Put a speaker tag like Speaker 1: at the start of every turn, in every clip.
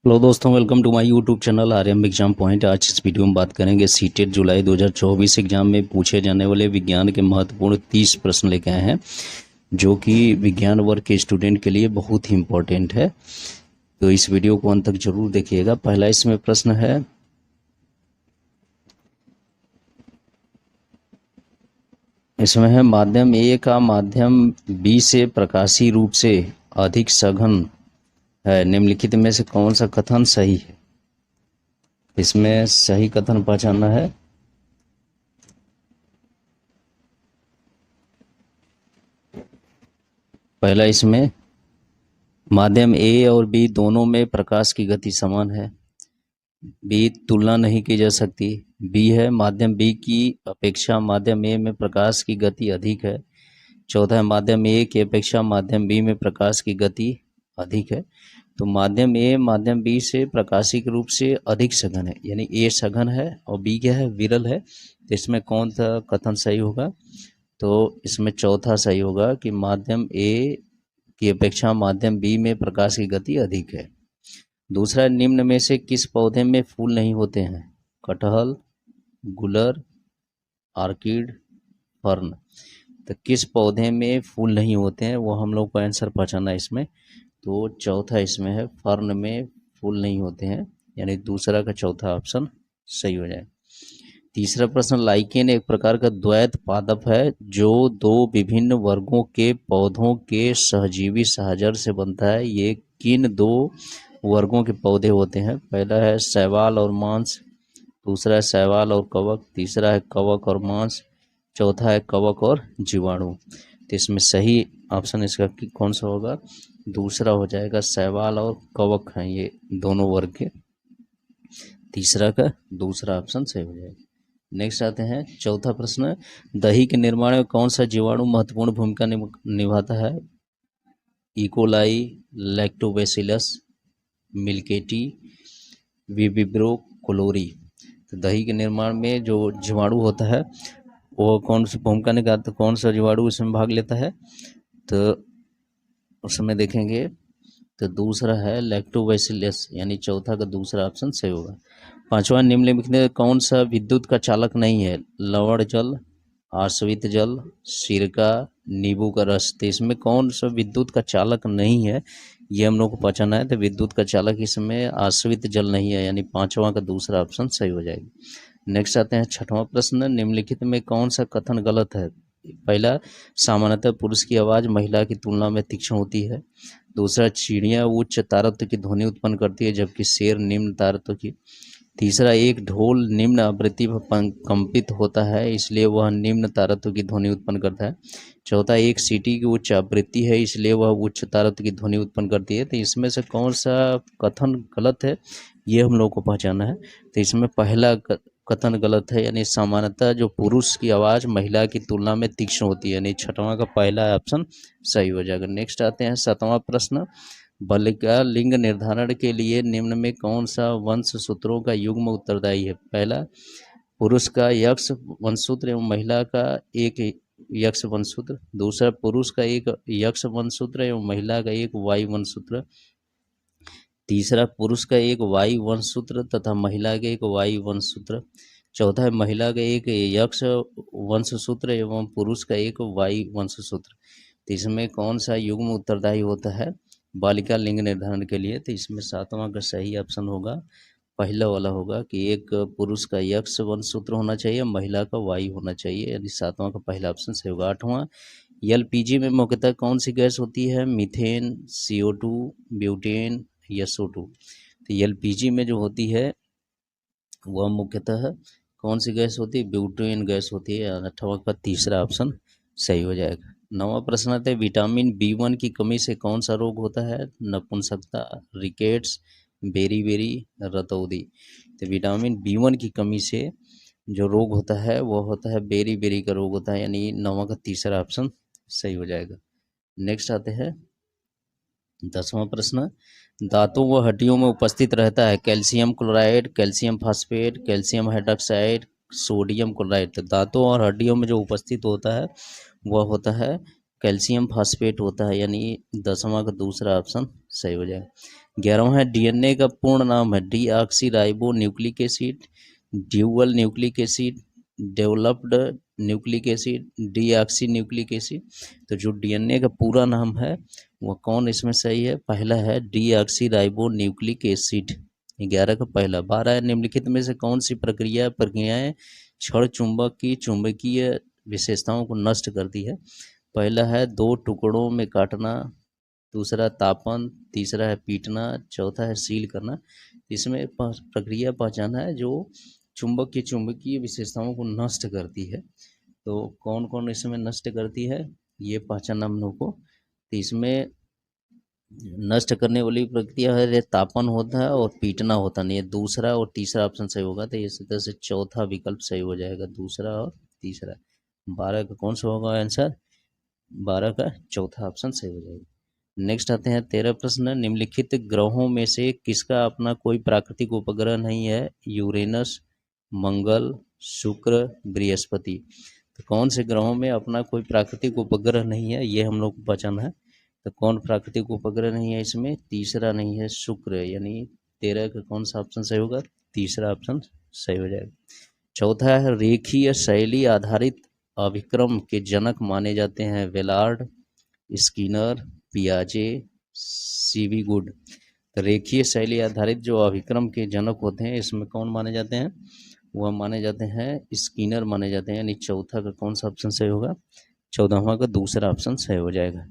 Speaker 1: Hello दोस्तों, welcome to my YouTube channel Aryam exam point. आज इस वीडियो में बात करेंगे सीटेट जुलाई 2024 एग्जाम में पूछे जाने वाले विज्ञान के महत्वपूर्ण 30 प्रश्न लेके आए हैं, जो कि विज्ञान वर्ग के स्टूडेंट के लिए बहुत ही इम्पोर्टेंट है। तो इस वीडियो को अंत तक जरूर देखिएगा। पहला इसमें प्रश्न है, इसमें है माध्यम ए का माध्यम बी से प्रकाशीय रूप से अधिक सघन है, निम्नलिखित में से कौन सा कथन सही है। इसमें सही कथन पहचानना है। पहला इसमें माध्यम ए और बी दोनों में प्रकाश की गति समान है। बी तुलना नहीं की जा सकती। बी है माध्यम बी की अपेक्षा माध्यम ए में प्रकाश की गति अधिक है। चौथा है माध्यम ए की अपेक्षा माध्यम बी में प्रकाश की गति अधिक है। तो माध्यम ए माध्यम बी से प्रकाशिक रूप से अधिक सघन है, यानी ए सघन है और बी क्या है, विरल है। तो इसमें कौन सा कथन सही होगा? तो इसमें चौथा सही होगा कि माध्यम ए की अपेक्षा माध्यम बी में प्रकाश की गति अधिक है। दूसरा, निम्न में से किस पौधे में फूल नहीं होते हैं? कटहल, गुलर, ऑर्किड, फर्न। तो किस पौधे में फूल नहीं होते हैं वो हम लोग को आंसर पहचानना है इसमें। तो चौथा इसमें है, फर्न में फूल नहीं होते हैं, यानी दूसरा का चौथा ऑप्शन सही हो जाए। तीसरा प्रश्न, लाइकेन एक प्रकार का द्वैत पादप है जो दो विभिन्न वर्गों के पौधों के सहजीवी सहचर से बनता है। ये किन दो वर्गों के पौधे होते हैं? पहला है शैवाल और मांस, दूसरा है शैवाल और कवक, तीसरा है कवक और मांस, चौथा है कवक और जीवाणु। तो इसमें सही ऑप्शन इसका कौन सा होगा? दूसरा हो जाएगा, शैवाल और कवक हैं ये दोनों वर्ग के। तीसरा का दूसरा ऑप्शन सही हो जाएगा। नेक्स्ट आते हैं चौथा प्रश्न, दही के निर्माण में कौन सा जीवाणु महत्वपूर्ण भूमिका निभाता है? E coli, lactobacillus, मिल्केटी, vibrio क्लोरी। तो दही के निर्माण में जो जीवाणु होता है वो कौन सी भूमिका निभाता, कौन सा जीवाणु इसमें भाग लेता है? तो उसमें देखेंगे तो दूसरा है लैक्टोबैसिलस, यानी चौथा का दूसरा ऑप्शन सही होगा। पांचवा, निम्नलिखित में कौन सा विद्युत का चालक नहीं है? लवण जल, आश्रित जल, सिरका, नींबू का रस। तो इसमें कौन सा विद्युत का चालक नहीं है ये हम लोग को पहचाना है। तो विद्युत का चालक इसमें आश्रित जल नहीं है, यानी पांचवा का दूसरा ऑप्शन सही हो जाएगा। नेक्स्ट आते हैं छठवां प्रश्न, निम्नलिखित में कौन सा कथन गलत है? पहला, सामान्यतः पुरुष की आवाज़ महिला की तुलना में तीक्ष्ण होती है। दूसरा, चिड़िया उच्च तारत्व की ध्वनि उत्पन्न करती है जबकि शेर निम्न तारत्व की। तीसरा, एक ढोल निम्न आवृत्ति पर कंपित होता है इसलिए वह निम्न तारत्व की ध्वनि उत्पन्न करता है। चौथा, एक सीटी की उच्च आवृत्ति है इसलिए वह उच्च तारत्व की ध्वनि उत्पन्न करती है। तो इसमें से कौन सा कथन गलत है ये हम लोग को पहचाना है। तो इसमें पहला कथन गलत है, यानी सामान्यतः जो पुरुष की आवाज़ महिला की तुलना में तीक्ष्ण होती है, यानी छठवां का पहला ऑप्शन सही हो जाएगा। नेक्स्ट आते हैं सातवां प्रश्न, बल का लिंग निर्धारण के लिए निम्न में कौन सा वंशसूत्रों का युग्म उत्तरदायी है? पहला, पुरुष का यक्ष वंशसूत्र एवं महिला का एक यक्ष वंशसूत्र। दूसरा, पुरुष का एक यक्ष वंशसूत्र एवं महिला का एक वायु वंशसूत्र। तीसरा, पुरुष का एक वायु वंशसूत्र तथा महिला का एक वायु वंशसूत्र। चौथा है महिला का एक यक्ष वंशसूत्र एवं पुरुष का एक वायु वंशसूत्र। तो इसमें कौन सा युग्म उत्तरदायी होता है बालिका लिंग निर्धारण के लिए? तो इसमें सातवां का सही ऑप्शन होगा, पहला वाला होगा कि एक पुरुष का यक्ष वंशसूत्र होना चाहिए, महिला का वायु होना चाहिए, यानी सातवां का पहला ऑप्शन सही होगा। आठवां, एलपीजी में मुख्यतः कौन सी गैस होती है? Methane, CO2, butane, SO2। तो एलपीजी में जो होती है वह मुख्यतः कौन सी गैस होती है? ब्यूटेन गैस होती है। अठारह का तीसरा ऑप्शन सही हो जाएगा। नौवां प्रश्न आता है, विटामिन B1 की कमी से कौन सा रोग होता है? नपुंसकता, रिकेट्स, बेरी रतौंधी। तो विटामिन B1 की कमी से जो रोग होता है वह होता है बेरी का रोग होता है, यानी नौवां का तीसरा ऑप्शन सही हो जाएगा। नेक्स्ट आते हैं 10वां प्रश्न, दांतों व हड्डियों में उपस्थित रहता है calcium chloride, calcium phosphate, calcium hydroxide, sodium chloride. तो दांतों और हड्डियों में जो उपस्थित होता है वह होता है कैल्शियम फास्फेट होता है, यानी 10वां का दूसरा ऑप्शन सही हो जाएगा। 11वां है डीएनए का पूर्ण नाम है deoxyribo nucleic acid, dual nucleic acid, developed nucleic acid, deoxy nucleic acid. तो जो डीएनए का पूरा नाम है वह कौन इसमें सही है? पहला है डीऑक्सीराइबो न्यूक्लिक एसिड। 11 का पहला। 12 है निम्नलिखित में से कौन सी प्रक्रियाएं क्षण चुंबक की चुंबकीय विशेषताओं को नष्ट करती है? पहला है दो टुकड़ों में काटना, दूसरा तापन, तीसरा है पीटना, चौथा है सील करना। इसमें प्रक्रिया पहचाना है जो चुंबक की चुंबकीय विशेषताओं को नष्ट करती है। तो कौन कौन इसमें नष्ट करती है ये पहचाना हम लोग को। तो इसमें नष्ट करने वाली प्रक्रिया है तापन होता है और पीटना होता नहीं है। दूसरा और तीसरा ऑप्शन सही होगा, तो इसी तरह से चौथा विकल्प सही हो जाएगा, दूसरा और तीसरा। 12 का कौन सा होगा आंसर? 12 का चौथा ऑप्शन सही हो जाएगा। नेक्स्ट आते हैं 13 प्रश्न। निम्नलिखित ग्रहों में से किसका अपना कोई प्राकृतिक उपग्रह नहीं है? यूरेनस, मंगल, शुक्र, बृहस्पति। तो कौन से ग्रहों में अपना कोई प्राकृतिक उपग्रह नहीं है ये हम लोग को पहचाना है। तो कौन प्राकृतिक उपग्रह नहीं है इसमें? तीसरा नहीं है, शुक्र। यानी 13 का कौन सा ऑप्शन सही होगा? तीसरा ऑप्शन सही हो जाएगा। चौथा है रेखीय शैली आधारित अभिक्रम के जनक माने जाते हैं वेलार्ड, स्किनर, पियाजे, सीवी गुड। रेखीय शैली आधारित जो अभिक्रम के जनक होते हैं इसमें कौन माने जाते हैं? वह माने जाते हैं स्किनर माने जाते हैं। यानी चौथा का कौन सा ऑप्शन सही होगा? 14वां का दूसरा ऑप्शन सही हो जाएगा।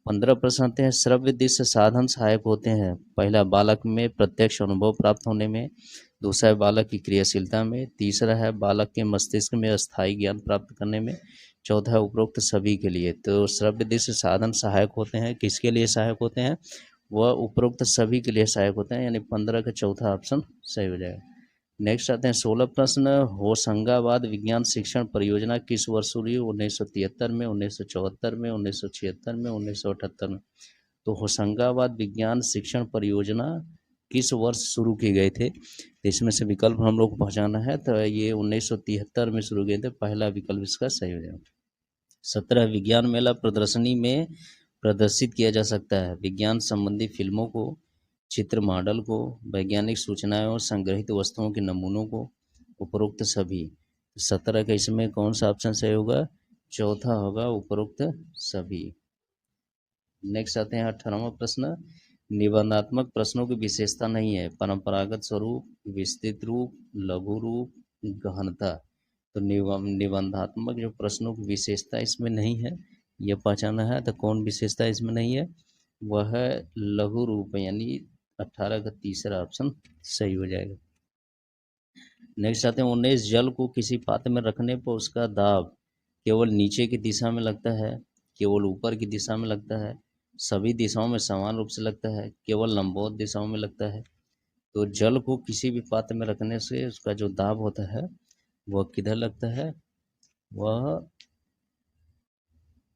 Speaker 1: 15 प्रश्न आते हैं। श्रव्य दृश्य साधन सहायक होते हैं। पहला बालक में प्रत्यक्ष अनुभव प्राप्त होने में, दूसरा है बालक की क्रियाशीलता में, तीसरा है बालक के मस्तिष्क में अस्थायी ज्ञान प्राप्त करने में, चौथा है उपरोक्त सभी के लिए। तो श्रव्य दृश्य साधन सहायक होते हैं, किसके लिए सहायक होते हैं? वह उपरोक्त सभी के लिए सहायक होते हैं। यानी 15 का चौथा ऑप्शन सही हो जाएगा। नेक्स्ट आते हैं 16 प्रश्न। होशंगाबाद विज्ञान शिक्षण परियोजना किस वर्ष शुरू हुई? 1973 में, 1974 में, 1976 में, 1978 में। तो होशंगाबाद विज्ञान शिक्षण परियोजना किस वर्ष शुरू किए गए थे? तो इसमें से विकल्प हम लोग को पहचाना है। तो ये 1973 में शुरू किए थे, पहला विकल्प इसका सही हो जाएगा। 17 विज्ञान मेला प्रदर्शनी में प्रदर्शित किया जा सकता है विज्ञान संबंधी फिल्मों को, चित्र मॉडल को, वैज्ञानिक सूचनाएं और संग्रहित वस्तुओं के नमूनों को, उपरोक्त सभी। 17 का इसमें कौन सा ऑप्शन सही होगा? चौथा होगा, उपरोक्त सभी। नेक्स्ट आते हैं 18वां प्रश्न। निबंधात्मक प्रश्नों की विशेषता नहीं है। परंपरागत स्वरूप, विस्तृत रूप, लघु रूप, गहनता। तो निबंधात्मक जो प्रश्नों की विशेषता इसमें नहीं है यह पहचाना है। तो कौन विशेषता इसमें नहीं है? वह है लघु रूप, यानी 18 का तीसरा ऑप्शन सही हो जाएगा। नेक्स्ट आते हैं 19। जल को किसी पात्र में रखने पर उसका दाब केवल नीचे की दिशा में लगता है, केवल ऊपर की दिशा में लगता है, सभी दिशाओं में समान रूप से लगता है, केवल लंबवत दिशाओं में लगता है। तो जल को किसी भी पात्र में रखने से उसका जो दाब होता है वह किधर लगता है? वह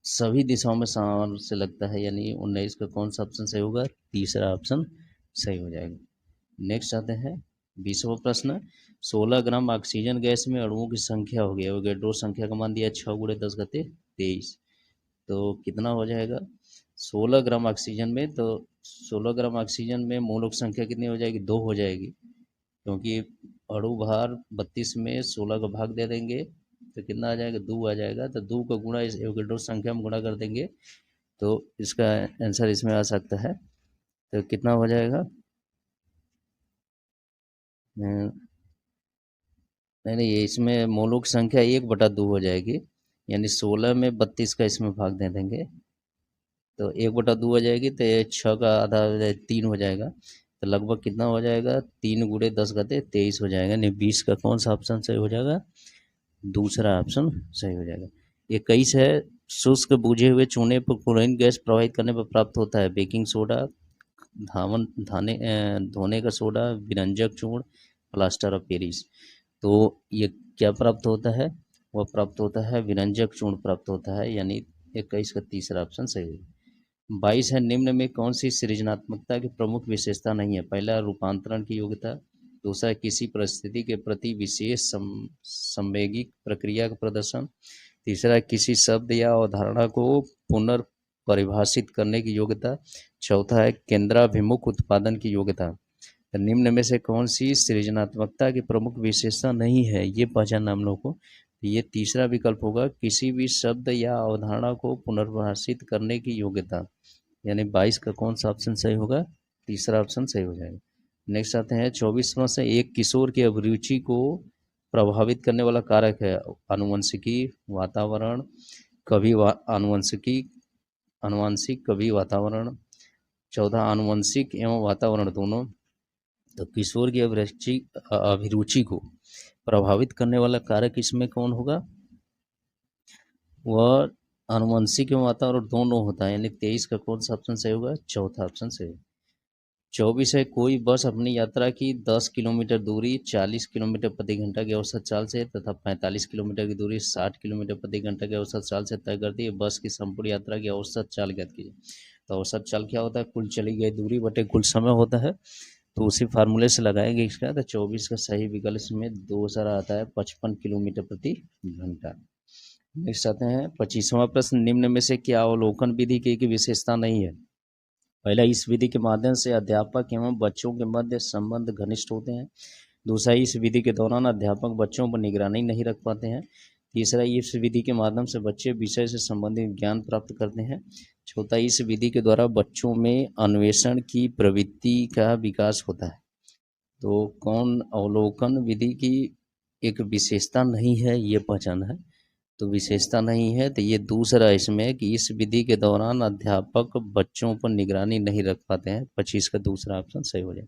Speaker 1: सभी दिशाओं में समान रूप से लगता है। यानी 19 का कौन सा ऑप्शन सही होगा? तीसरा ऑप्शन सही हो जाएगा। नेक्स्ट आते हैं 20वां प्रश्न। 16 ग्राम ऑक्सीजन गैस में अणुओं की संख्या हो गई, एवोगैड्रो संख्या का मान दिया 6 × 10⁻23। तो कितना हो जाएगा? 16 ग्राम ऑक्सीजन में, तो 16 ग्राम ऑक्सीजन में मोलक संख्या कितनी हो जाएगी? 2 हो जाएगी, क्योंकि अणु भार 32 में 16 का भाग दे देंगे तो कितना आ जाएगा? 2 आ जाएगा। तो 2 का गुणा इस एवोगैड्रो संख्या में गुणा कर देंगे तो इसका आंसर इसमें आ सकता है। तो कितना हो जाएगा? नहीं नहीं, इसमें मोलक संख्या 1/2 हो जाएगी। यानी 16 में 32 का इसमें भाग दे देंगे तो 1/2 हो जाएगी। तो ये 6 का आधा हो जाए 3 हो जाएगा। तो लगभग कितना हो जाएगा? 3 × 10⁻23 हो जाएगा। यानी 20 का कौन सा ऑप्शन सही हो जाएगा? दूसरा ऑप्शन सही हो जाएगा। 21 है। शुष्क बुझे हुए चूने पर क्लोरीन गैस प्रवाहित करने पर प्राप्त होता है बेकिंग सोडा, धोने का सोडा, विरंजक चूर्ण, प्लास्टर ऑफ पेरिस। तो ये क्या प्राप्त होता है? वह प्राप्त होता है विरंजक चूर्ण प्राप्त होता है। यानी 21 का तीसरा ऑप्शन सही है। 22 है। निम्न में कौन सी सृजनात्मकता की प्रमुख विशेषता नहीं है? पहला रूपांतरण की योग्यता, दूसरा किसी परिस्थिति के प्रति विशेष संवेगिक प्रक्रिया का प्रदर्शन, तीसरा किसी शब्द या अवधारणा को परिभाषित करने की योग्यता। चौथा है केंद्राभिमुख उत्पादन की योग्यता। तो निम्न में से कौन सी सृजनात्मकता की प्रमुख विशेषता नहीं है, ये पहचानना हम लोग को। ये तीसरा विकल्प होगा किसी भी शब्द या अवधारणा को पुनर्भाषित करने की योग्यता, यानी 22 का कौन सा ऑप्शन सही होगा, तीसरा ऑप्शन सही हो जाएगा। नेक्स्ट आते हैं 24वां से, एक किशोर की अभिरुचि को प्रभावित करने वाला कारक है आनुवंशिकी, वातावरण, आनुवंशिक कभी वातावरण। चौथा आनुवंशिक एवं वातावरण दोनों। तो किशोर की अभिरुचि को प्रभावित करने वाला कारक इसमें कौन होगा, वह आनुवंशिक एवं वातावरण दोनों होता है, यानी 23 का कौन सा ऑप्शन सही होगा, चौथा ऑप्शन सही होगा। 24 है, कोई बस अपनी यात्रा की 10 किलोमीटर दूरी 40 किलोमीटर प्रति घंटा की औसत चाल से तथा 45 किलोमीटर की दूरी 60 किलोमीटर प्रति घंटा की औसत चाल से तय करती है। बस की संपूर्ण यात्रा की औसत चाल ज्ञात कीजिए। तो औसत चाल क्या होता है, कुल चली गई दूरी बटे कुल समय होता है, तो उसी फार्मूले से लगाएंगे इसका। तो 24 का सही विकल्प इसमें दूसरा आता है 55 किलोमीटर प्रति घंटा। नेक्स्ट आते हैं 25वां प्रश्न, निम्न में से क्या अवलोकन विधि की विशेषता नहीं है। पहला, इस विधि के माध्यम से अध्यापक एवं बच्चों के मध्य संबंध घनिष्ठ होते हैं। दूसरा, इस विधि के दौरान अध्यापक बच्चों पर निगरानी नहीं रख पाते हैं। तीसरा, इस विधि के माध्यम से बच्चे विषय से संबंधित ज्ञान प्राप्त करते हैं। चौथा, इस विधि के द्वारा बच्चों में अन्वेषण की प्रवृत्ति का विकास होता है। तो कौन अवलोकन विधि की एक विशेषता नहीं है, ये पहचान है। तो विशेषता नहीं है, तो ये दूसरा इसमें कि इस विधि के दौरान अध्यापक बच्चों पर निगरानी नहीं रख पाते हैं। 25 का दूसरा ऑप्शन सही हो जाए।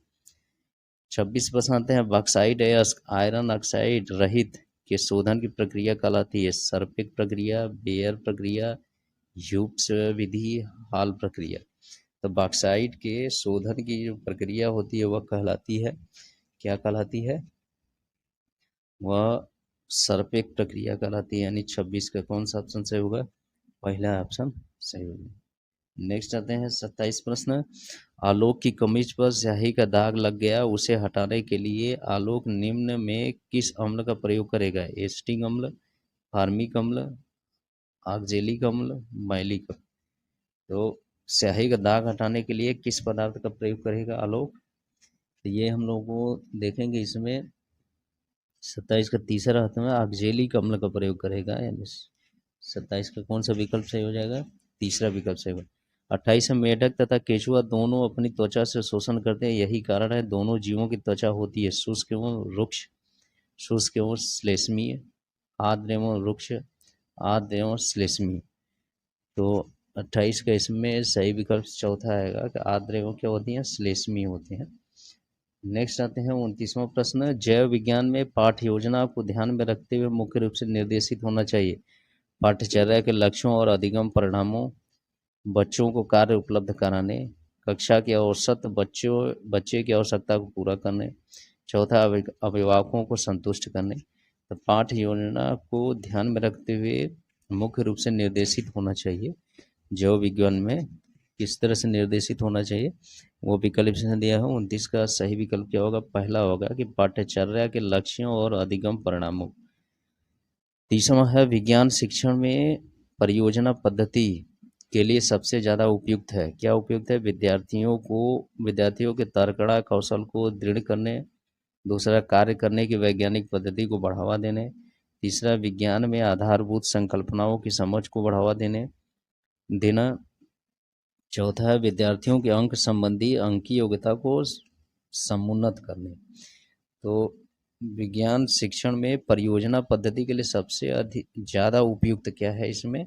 Speaker 1: 26 प्रश्न आते हैं, बॉक्साइट या आयरन ऑक्साइड रहित के शोधन की प्रक्रिया कहलाती है सर्पिक प्रक्रिया, बेयर प्रक्रिया, ह्यूब्स विधि, हॉल प्रक्रिया। तो बॉक्साइट के शोधन की जो प्रक्रिया होती है वह कहलाती है, क्या कहलाती है, वह सर्पेक प्रक्रिया कहलाती है, यानी 26 का कौन सा ऑप्शन सही होगा, पहला ऑप्शन सही होगा। नेक्स्ट आते हैं 27 प्रश्न, आलोक की कमीज पर स्याही का दाग लग गया, उसे हटाने के लिए आलोक निम्न में किस अम्ल का प्रयोग करेगा, एस्टिक अम्ल, फार्मिक अम्ल, ऑक्जेलिक अम्ल, मैलिक अम्ल। तो स्याही का दाग हटाने के लिए किस पदार्थ का प्रयोग करेगा आलोक, तो ये हम लोग को देखेंगे इसमें 27 का तीसरा हाथ में ऑक्जेलिक अम्ल का प्रयोग करेगा, यानी 27 का कौन सा विकल्प सही हो जाएगा, तीसरा विकल्प सही होगा। 28 में मेढक तथा केचुआ दोनों अपनी त्वचा से शोषण करते हैं, यही कारण है दोनों जीवों की त्वचा होती है शुष्क एवं रुक्ष, शुष्क एवं श्लेष्मीय, आर्द्र एवं रुक्ष, आर्द्र एवं श्लेष्मीय। तो 28 का इसमें सही विकल्प चौथा आएगा कि आर्द्र एवं क्या होती हैं, श्लेष्मीय होते हैं। नेक्स्ट आते हैं 29वां प्रश्न, जैव विज्ञान में पाठ्य योजना को ध्यान में रखते हुए मुख्य रूप से निर्देशित होना चाहिए। पाठ्यचर्या के लक्ष्यों और अधिगम परिणामों, बच्चों को कार्य उपलब्ध कराने, कक्षा के औसत बच्चे की आवश्यकता को पूरा करने, चौथा अभिभावकों को संतुष्ट करने। तो पाठ्य योजना को ध्यान में रखते हुए मुख्य रूप से निर्देशित होना चाहिए। जैव विज्ञान में किस तरह से निर्देशित होना चाहिए, वो विकल्प इसने दिया है। 29 का सही विकल्प क्या होगा, पहला होगा कि पाठ्यचर्या के लक्ष्यों और अधिगम परिणामों। तीसरा है, विज्ञान शिक्षण में परियोजना पद्धति के लिए सबसे ज़्यादा उपयुक्त है, क्या उपयुक्त है, विद्यार्थियों के तर्कणा कौशल को दृढ़ करने, दूसरा कार्य करने की वैज्ञानिक पद्धति को बढ़ावा देने, तीसरा विज्ञान में आधारभूत संकल्पनाओं की समझ को बढ़ावा देना, चौथा है विद्यार्थियों के अंक संबंधी अंकीय योग्यता को समुन्नत करने। तो विज्ञान शिक्षण में परियोजना पद्धति के लिए सबसे ज़्यादा उपयुक्त क्या है इसमें,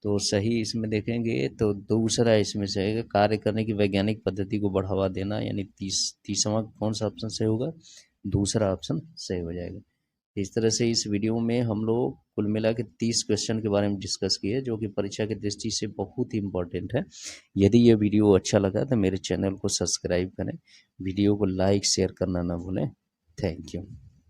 Speaker 1: तो सही इसमें देखेंगे तो दूसरा इसमें से है कार्य करने की वैज्ञानिक पद्धति को बढ़ावा देना, यानी तीसरा कौन सा ऑप्शन सही होगा, दूसरा ऑप्शन सही हो जाएगा। इस तरह से इस वीडियो में हम लोग कुल मिला के 30 क्वेश्चन के बारे में डिस्कस किए, जो कि परीक्षा की दृष्टि से बहुत ही इम्पोर्टेंट है। यदि ये वीडियो अच्छा लगा तो मेरे चैनल को सब्सक्राइब करें, वीडियो को लाइक शेयर करना ना भूलें। Thank you.